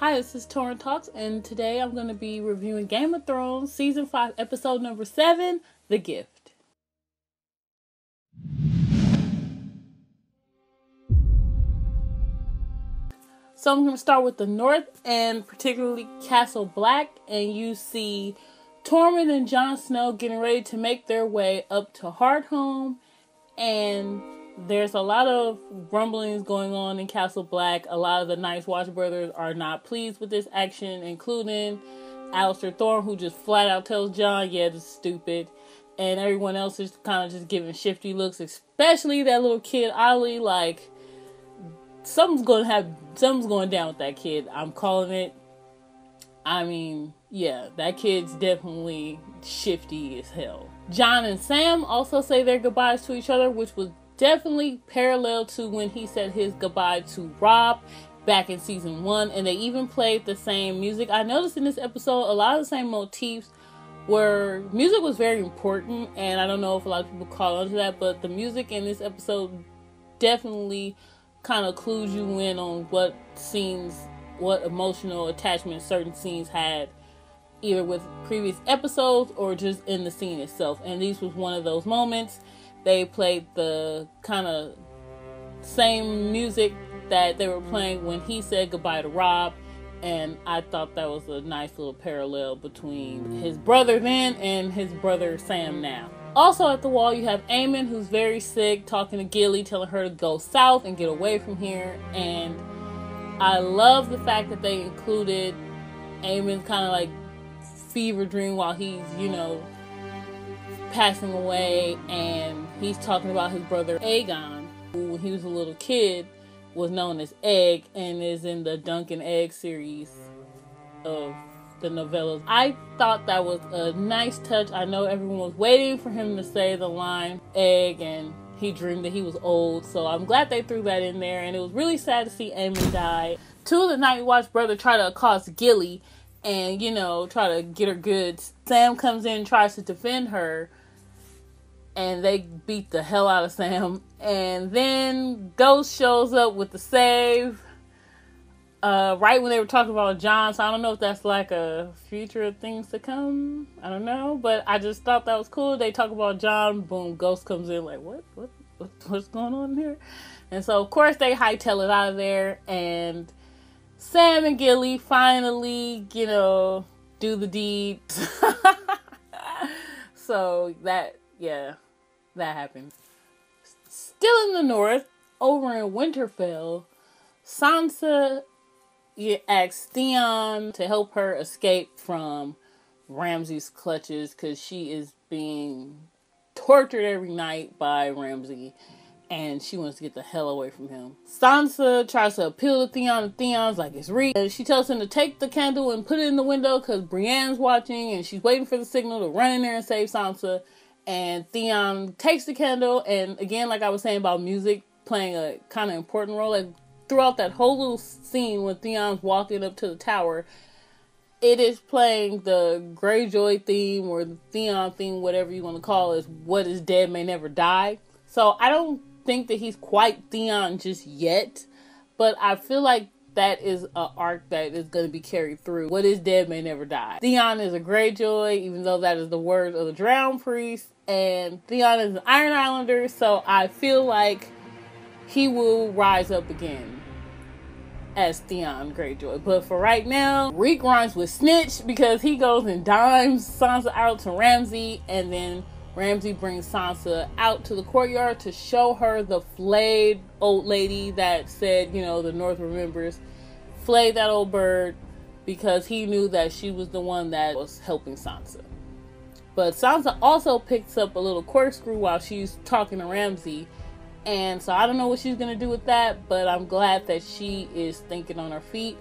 Hi, this is Torin Talks, and today I'm going to be reviewing Game of Thrones Season 5, Episode number 7, The Gift. So I'm going to start with the North, and particularly Castle Black, and you see Tormund and Jon Snow getting ready to make their way up to Hardhome, and there's a lot of rumblings going on in Castle Black. A lot of the Night's Watch brothers are not pleased with this action, including Alliser Thorne, who just flat out tells Jon, yeah, this is stupid. And everyone else is kind of just giving shifty looks, especially that little kid, Ollie. Like, something's going down with that kid. I'm calling it. I mean, yeah, that kid's definitely shifty as hell. Jon and Sam also say their goodbyes to each other, which was definitely parallel to when he said his goodbye to Robb back in season 1, and they even played the same music. I noticed in this episode a lot of the same motifs where music was very important, and I don't know if a lot of people call onto that, but the music in this episode definitely kind of clues you in on what emotional attachment certain scenes had, either with previous episodes or just in the scene itself. And this was one of those moments. They played the kind of same music that they were playing when he said goodbye to Robb, and I thought that was a nice little parallel between his brother then and his brother Sam now. Also at the wall you have Aemon, who's very sick, talking to Gilly, telling her to go south and get away from here. And I love the fact that they included Aemon's kind of like fever dream while he's, passing away, and he's talking about his brother Aegon, who when he was a little kid was known as Egg and is in the Dunk and Egg series of the novellas. I thought that was a nice touch. I know everyone was waiting for him to say the line Egg, and he dreamed that he was old, so I'm glad they threw that in there. And it was really sad to see Aemon die. Two of the Night Watch brothers try to accost Gilly and try to get her goods. Sam comes in and tries to defend her, and they beat the hell out of Sam. And then Ghost shows up with the save right when they were talking about Jon. So I don't know if that's like a future of things to come. I don't know, but I just thought that was cool. They talk about Jon, boom, Ghost comes in like, what's going on here? And so of course they hightail it out of there, and Sam and Gilly finally, do the deed. So that happened. Still in the North, over in Winterfell, Sansa asks Theon to help her escape from Ramsay's clutches because she is being tortured every night by Ramsay, and she wants to get the hell away from him. Sansa tries to appeal to Theon, and Theon's like, it's real. And she tells him to take the candle and put it in the window because Brienne's watching, and she's waiting for the signal to run in there and save Sansa. And Theon takes the candle, and again, like I was saying about music playing a kind of important role, like throughout that whole little scene when Theon's walking up to the tower, it is playing the Greyjoy theme or the Theon theme, whatever you want to call it, what is dead may never die. So I don't think that he's quite Theon just yet, but I feel like that is an arc that is going to be carried through. What is dead may never die. Theon is a Greyjoy, even though that is the word of the Drowned Priest, and Theon is an Iron Islander, so I feel like he will rise up again as Theon Greyjoy. But for right now, Reek rhymes with snitch because he goes and dimes Sansa out to Ramsay, and then Ramsay brings Sansa out to the courtyard to show her the flayed old lady that said, the North remembers. Flayed that old bird because he knew that she was the one that was helping Sansa. But Sansa also picks up a little corkscrew while she's talking to Ramsay. And so I don't know what she's going to do with that, but I'm glad that she is thinking on her feet.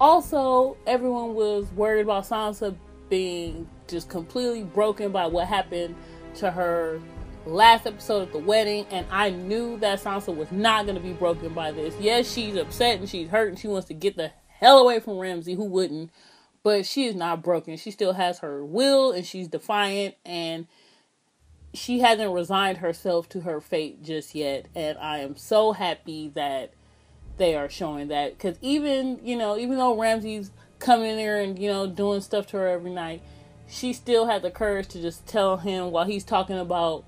Also, everyone was worried about Sansa being just completely broken by what happened to her last episode at the wedding, and I knew that Sansa was not going to be broken by this. Yes, she's upset and she's hurt and she wants to get the hell away from Ramsay, who wouldn't, but she is not broken. She still has her will, and she's defiant, and she hasn't resigned herself to her fate just yet. And I am so happy that they are showing that. Because even though Ramsay's coming in there and, doing stuff to her every night, she still had the courage to just tell him while he's talking about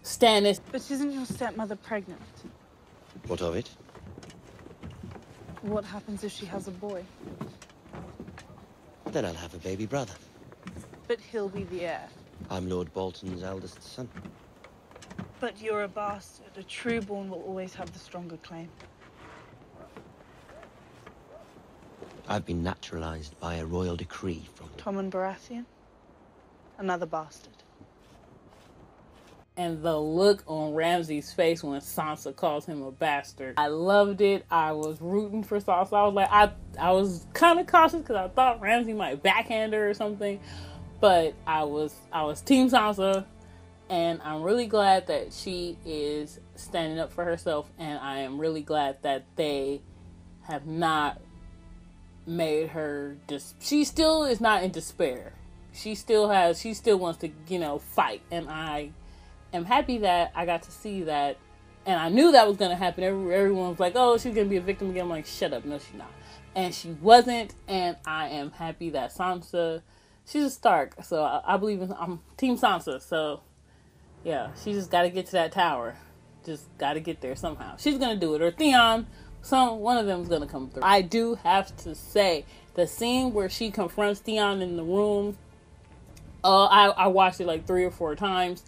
Stannis. But isn't your stepmother pregnant? What of it? What happens if she has a boy? Then I'll have a baby brother. But he'll be the heir. I'm Lord Bolton's eldest son. But you're a bastard. A trueborn will always have the stronger claim. I've been naturalized by a royal decree from... Tommen Baratheon? Another bastard. And the look on Ramsay's face when Sansa calls him a bastard. I loved it. I was rooting for Sansa. I was like, I was kind of cautious because I thought Ramsay might backhand her or something. But I was Team Sansa. And I'm really glad that she is standing up for herself. And I am really glad that they have not made her she still is not in despair. She still wants to, fight. And I am happy that I got to see that. And I knew that was going to happen. Everyone was like, oh, she's going to be a victim again. I'm like, shut up. No, she's not. And she wasn't. And I am happy that Sansa, she's a Stark. So I believe I'm Team Sansa. So yeah, she just got to get to that tower. Just got to get there somehow. She's going to do it. Or Theon, one of them is going to come through. I do have to say, the scene where she confronts Theon in the room, I watched it like 3 or 4 times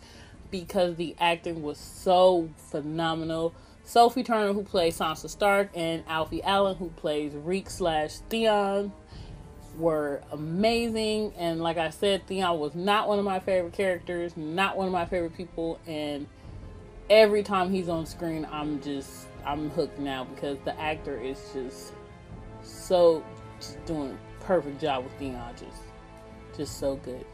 because the acting was so phenomenal. Sophie Turner, who plays Sansa Stark, and Alfie Allen, who plays Reek/Theon, were amazing. And like I said, Theon was not one of my favorite characters, not one of my favorite people, and every time he's on screen, I'm hooked now because the actor is just doing a perfect job with Theon, just so good.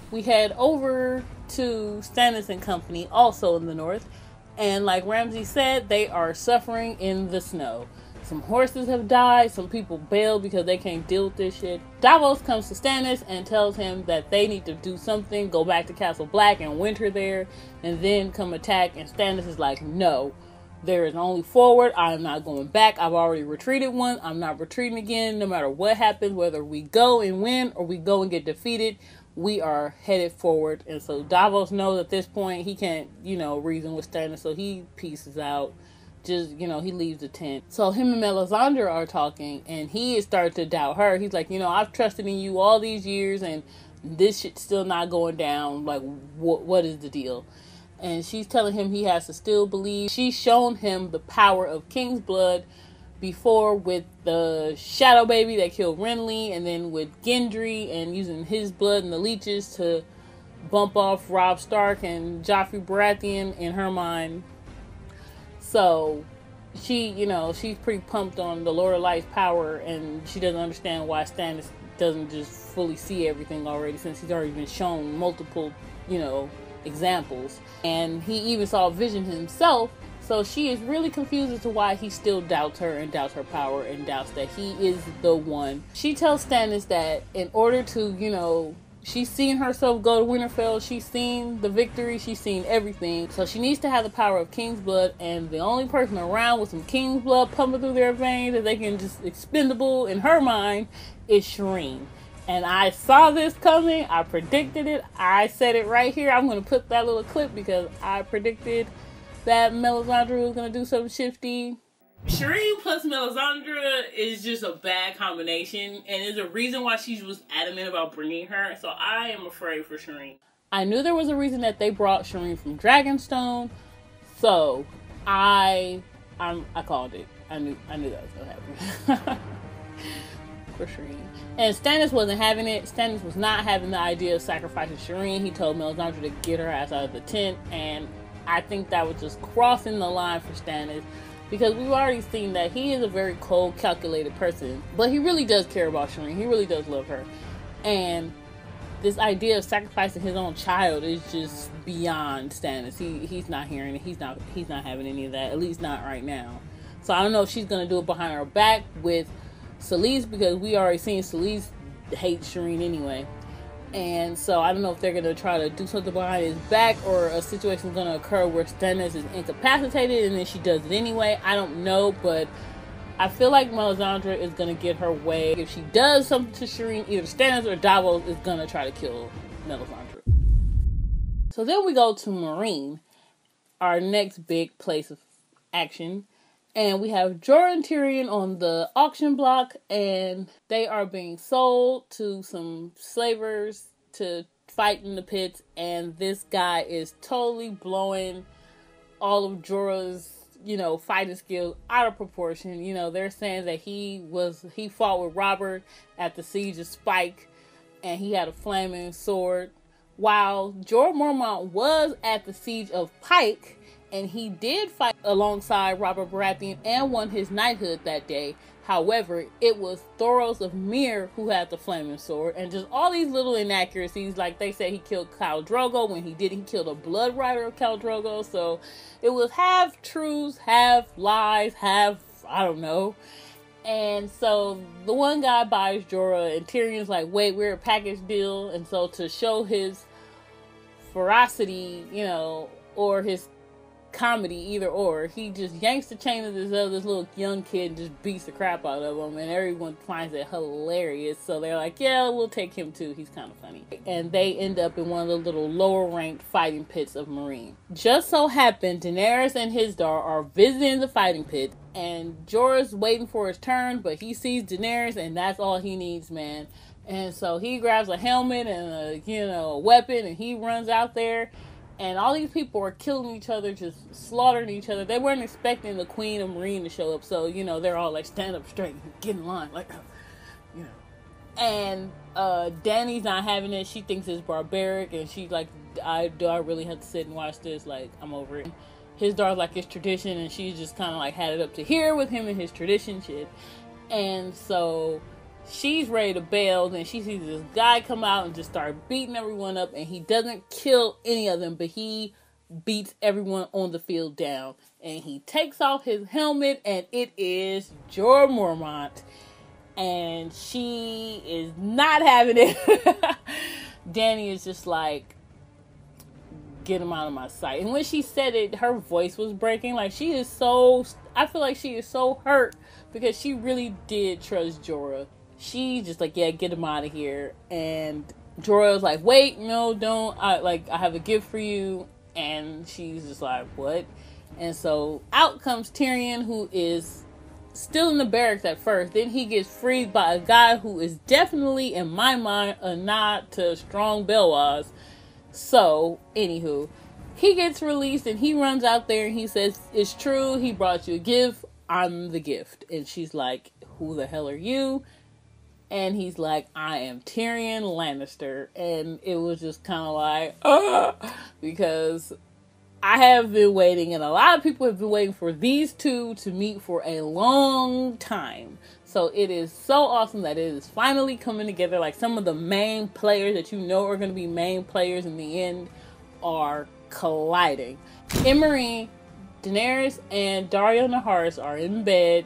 We head over to Stannis and company, also in the north, and like Ramsay said, they are suffering in the snow. Some horses have died, some people bailed because they can't deal with this shit. Davos comes to Stannis and tells him that they need to do something, go back to Castle Black and winter there, and then come attack, and Stannis is like, no, there is only forward. I am not going back. I've already retreated once. I'm not retreating again, no matter what happens, whether we go and win or we go and get defeated. We are headed forward. And so Davos knows at this point he can't, reason with Stannis, so he pieces out. Just, he leaves the tent. So him and Melisandre are talking, and he is starting to doubt her. He's like, I've trusted in you all these years, and this shit's still not going down. Like, what is the deal? And she's telling him he has to still believe. She's shown him the power of King's blood before with the Shadow Baby that killed Renly, and then with Gendry and using his blood and the leeches to bump off Robb Stark and Joffrey Baratheon in her mind. So she, she's pretty pumped on the Lord of Light's power, and she doesn't understand why Stannis doesn't just fully see everything already, since he's already been shown multiple, examples. And he even saw a vision himself. So she is really confused as to why he still doubts her and doubts her power and doubts that he is the one. She tells Stannis that in order to, she's seen herself go to Winterfell, she's seen the victory, she's seen everything. So she needs to have the power of King's blood, and the only person around with some King's blood pumping through their veins that they can just expendable in her mind is Shireen. And I saw this coming. I predicted it. I said it right here. I'm going to put that little clip because I predicted that Melisandre was going to do something shifty. Shireen plus Melisandre is just a bad combination, and there's a reason why she was adamant about bringing her, so I am afraid for Shireen. I knew there was a reason that they brought Shireen from Dragonstone, so I called it. I knew that was going to happen. For Shireen. And Stannis wasn't having it. Stannis was not having the idea of sacrificing Shireen. He told Melisandre to get her ass out of the tent, and I think that was just crossing the line for Stannis, because we've already seen that he is a very cold, calculated person, but he really does care about Shireen. He really does love her, and this idea of sacrificing his own child is just beyond Stannis. He's not hearing it. He's not having any of that, at least not right now. So I don't know if she's gonna do it behind her back with Selyse, because we already seen Selyse hate Shireen anyway. And so I don't know if they're going to try to do something behind his back, or a situation is going to occur where Stannis is incapacitated and then she does it anyway. I don't know, but I feel like Melisandre is going to get her way. If she does something to Shireen, either Stannis or Davos is going to try to kill Melisandre. So then we go to Meereen, our next big place of action. And we have Jorah and Tyrion on the auction block, and they are being sold to some slavers to fight in the pits. And this guy is totally blowing all of Jorah's, fighting skills out of proportion. They're saying that he fought with Robert at the siege of Spike, and he had a flaming sword. While Jorah Mormont was at the siege of Pike, and he did fight alongside Robert Baratheon and won his knighthood that day. However, it was Thoros of Myr who had the flaming sword, and just all these little inaccuracies. Like they said, he killed Khal Drogo when he didn't. He killed a blood rider of Khal Drogo. So it was half truths, half lies, half I don't know. And so the one guy buys Jorah, and Tyrion's like, "Wait, we're a package deal." And so to show his ferocity, or his comedy, either or, he just yanks the chain of this little young kid and just beats the crap out of him, and everyone finds it hilarious. So they're like, yeah, we'll take him too, he's kind of funny. And they end up in one of the little lower ranked fighting pits of Meereen. Just so happened Daenerys and Hizdahr are visiting the fighting pit, and Jorah's waiting for his turn, but he sees Daenerys, and that's all he needs, man. And so he grabs a helmet and a weapon, and he runs out there. And all these people are killing each other, just slaughtering each other. They weren't expecting the Queen of Meereen to show up. So, they're all like, stand up straight, get in line. Like, And Dany's not having it. She thinks it's barbaric. And she's like, do I really have to sit and watch this? Like, I'm over it. Hizdahr's like, it's tradition. And she's just kind of like had it up to here with him and his tradition shit. And so she's ready to bail, and she sees this guy come out and just start beating everyone up, and he doesn't kill any of them, but he beats everyone on the field down. And he takes off his helmet, and it is Jorah Mormont, and she is not having it. Dany is just like, get him out of my sight. And when she said it, her voice was breaking. Like, I feel like she is so hurt, because she really did trust Jorah. She's just like, yeah, get him out of here. And Jorah was like, wait, no, don't. I have a gift for you. And she's just like, what? And so out comes Tyrion, who is still in the barracks at first. Then he gets freed by a guy who is definitely, in my mind, a nod to Strong Belwaz. So, anywho, he gets released, and he runs out there, and he says, it's true, he brought you a gift. I'm the gift. And she's like, who the hell are you? And he's like, I am Tyrion Lannister. And it was just kind of like, because I have been waiting, and a lot of people have been waiting for these two to meet for a long time. So it is so awesome that it is finally coming together. Like, some of the main players that are going to be main players in the end are colliding. In Meereen, Daenerys and Daario Naharis are in bed,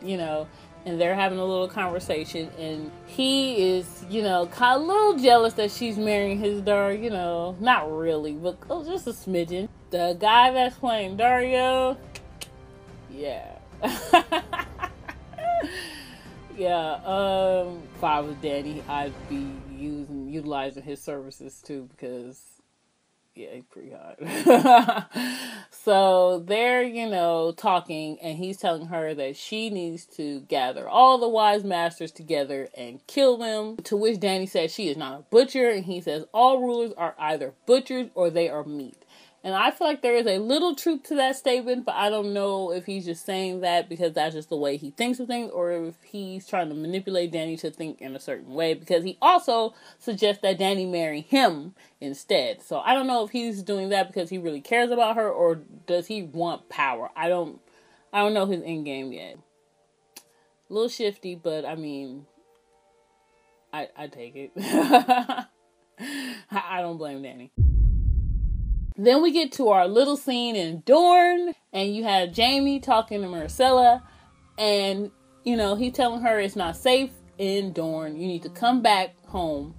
and they're having a little conversation, and he is, kind of a little jealous that she's marrying Hizdahr, not really, but just a smidgen. The guy that's playing Daario, yeah. Yeah, if I was Dany, I'd be utilizing his services too, because yeah, he's pretty hot. So they're, talking, and he's telling her that she needs to gather all the wise masters together and kill them. To which Dany says she is not a butcher, and he says all rulers are either butchers or they are meat. And I feel like there is a little truth to that statement, but I don't know if he's just saying that because that's just the way he thinks of things, or if he's trying to manipulate Dany to think in a certain way, because he also suggests that Dany marry him instead. So I don't know if he's doing that because he really cares about her, or does he want power? I don't know his end game yet. A little shifty, but I mean, I take it. I don't blame Dany. Then we get to our little scene in Dorne, and you have Jaime talking to Myrcella, and, he's telling her it's not safe in Dorne. You need to come back home.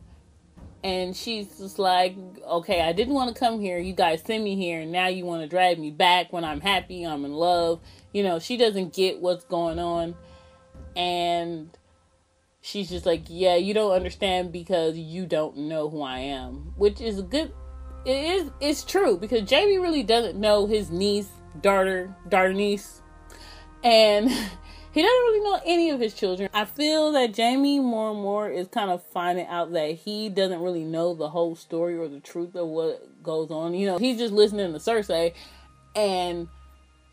And she's just like, okay, I didn't want to come here. You guys sent me here, and now you want to drag me back when I'm happy, I'm in love. She doesn't get what's going on. And she's just like, yeah, you don't understand because you don't know who I am. Which is it's true, because Jaime really doesn't know his niece, daughter niece. And he doesn't really know any of his children. I feel that Jaime more and more is kind of finding out that he doesn't really know the whole story or the truth of what goes on. You know, he's just listening to Cersei, and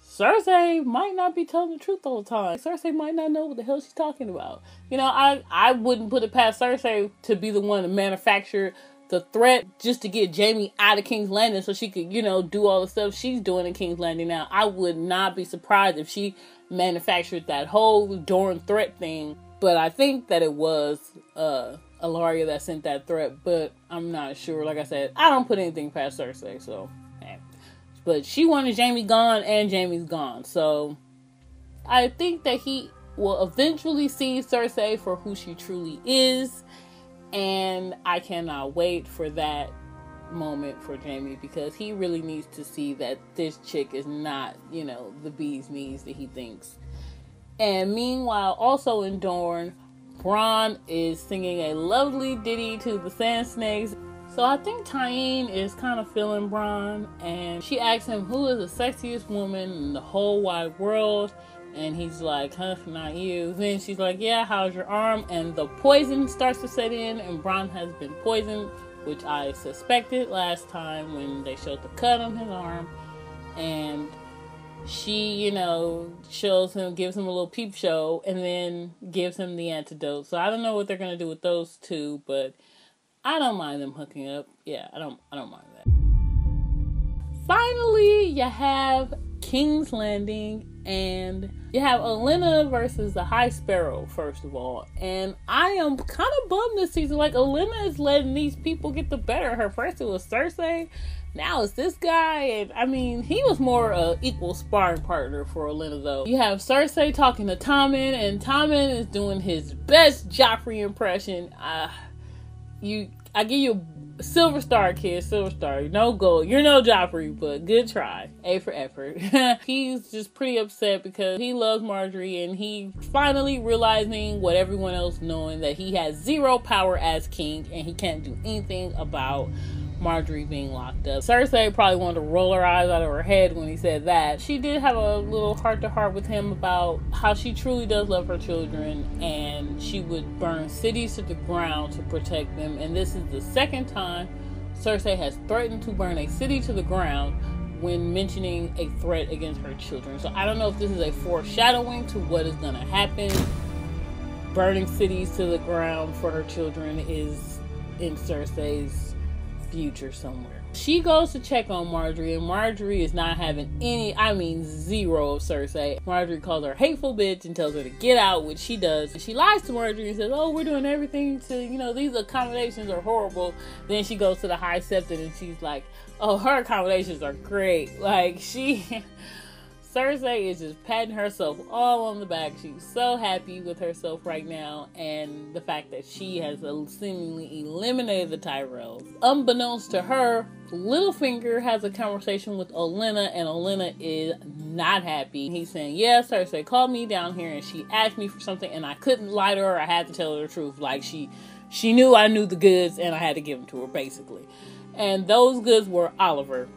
Cersei might not be telling the truth all the time. Cersei might not know what the hell she's talking about. You know, I wouldn't put it past Cersei to be the one to manufacture the threat just to get Jaime out of King's Landing so she could, you know, do all the stuff she's doing in King's Landing now. I would not be surprised if she manufactured that whole Dorne threat thing. But I think that it was Ilaria that sent that threat, but I'm not sure. Like I said, I don't put anything past Cersei, so hey. But she wanted Jaime gone, and Jaime's gone. So I think that he will eventually see Cersei for who she truly is. And I cannot wait for that moment for Jaime, because he really needs to see that this chick is not, you know, the bee's knees that he thinks. And meanwhile, also in Dorne, Bronn is singing a lovely ditty to the Sand Snakes. So I think Tyene is kind of feeling Bronn, and she asks him who is the sexiest woman in the whole wide world. And he's like, huh, not you. Then she's like, yeah, how's your arm? And the poison starts to set in, and Bronn has been poisoned, which I suspected last time when they showed the cut on his arm. And she, you know, shows him, gives him a little peep show, and then gives him the antidote. So I don't know what they're going to do with those two, but I don't mind them hooking up. Yeah, I don't mind that. Finally, you have King's Landing, and you have Olenna versus the High Sparrow, first of all. And I am kind of bummed this season. Like, Olenna is letting these people get the better of her. First it was Cersei, now it's this guy. And I mean, he was more an equal sparring partner for Olenna, though. You have Cersei talking to Tommen, and Tommen is doing his best Joffrey impression. I give you a silver star, kid. Silver star. No gold. You're no Joffrey, but good try. A for effort. He's just pretty upset because he loves Marjorie, and he finally realizing what everyone else knowing, that he has zero power as king and he can't do anything about Marjorie being locked up. Cersei probably wanted to roll her eyes out of her head when he said that. She did have a little heart-to-heart with him about how she truly does love her children, and she would burn cities to the ground to protect them. And this is the second time Cersei has threatened to burn a city to the ground when mentioning a threat against her children. So I don't know if this is a foreshadowing to what is going to happen. Burning cities to the ground for her children is in Cersei's future somewhere. She goes to check on Marjorie, and Marjorie is not having zero of Cersei. Marjorie calls her a hateful bitch and tells her to get out, which she does. And she lies to Marjorie and says, oh, we're doing everything to, you know, these accommodations are horrible. Then she goes to the High Septon and she's like, oh, her accommodations are great. Like, Cersei is just patting herself all on the back. She's so happy with herself right now, and the fact that she has seemingly eliminated the Tyrells. Unbeknownst to her, Littlefinger has a conversation with Olenna, and Olenna is not happy. He's saying, yeah, Cersei called me down here and she asked me for something, and I couldn't lie to her. I had to tell her the truth. Like, she knew I knew the goods, and I had to give them to her, basically. And those goods were Oliver.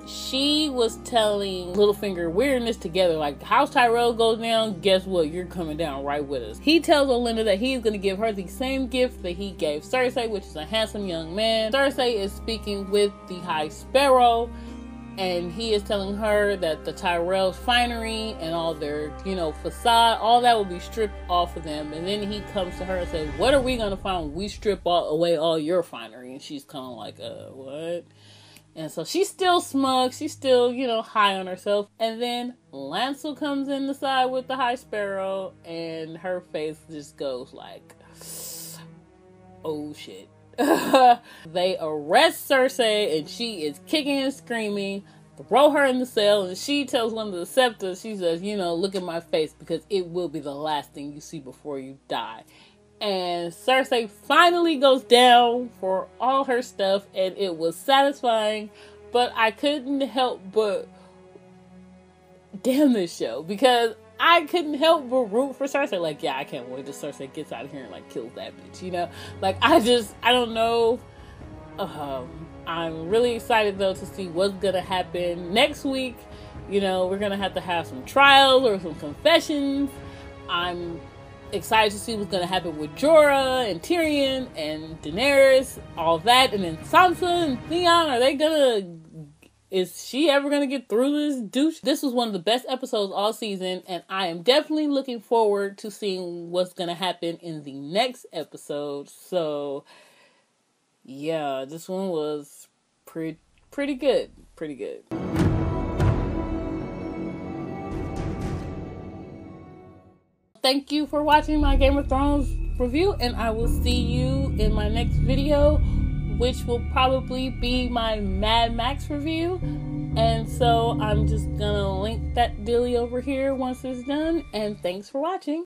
She was telling Littlefinger, we're in this together. Like, House Tyrell goes down, guess what? You're coming down right with us. He tells Olenna that he's going to give her the same gift that he gave Cersei, which is a handsome young man. Cersei is speaking with the High Sparrow, and he is telling her that the Tyrell's finery and all their, you know, facade, all that will be stripped off of them. And then he comes to her and says, what are we going to find when we strip away all your finery? And she's kind of like, what? And so she's still smug. She's still, you know, high on herself. And then Lancel comes in the side with the High Sparrow, and her face just goes like, oh shit. They arrest Cersei, and she is kicking and screaming, throw her in the cell, and she tells one of the Septa, she says, you know, look at my face, because it will be the last thing you see before you die. And Cersei finally goes down for all her stuff, and it was satisfying, but I couldn't help but damn this show, because I couldn't help but root for Cersei. Like, yeah, I can't wait till Cersei gets out of here and like kills that bitch, you know? Like, I don't know. I'm really excited though to see what's gonna happen next week. You know, we're gonna have some trials or some confessions. I'm excited to see what's gonna happen with Jorah and Tyrion and Daenerys, all that, and then Sansa and Theon. Is she ever gonna get through this douche? This was one of the best episodes all season, and I am definitely looking forward to seeing what's gonna happen in the next episode. So yeah, this one was pretty good. Pretty good. Thank you for watching my Game of Thrones review, and I will see you in my next video, which will probably be my Mad Max review. And so I'm just gonna link that dilly over here once it's done, and thanks for watching.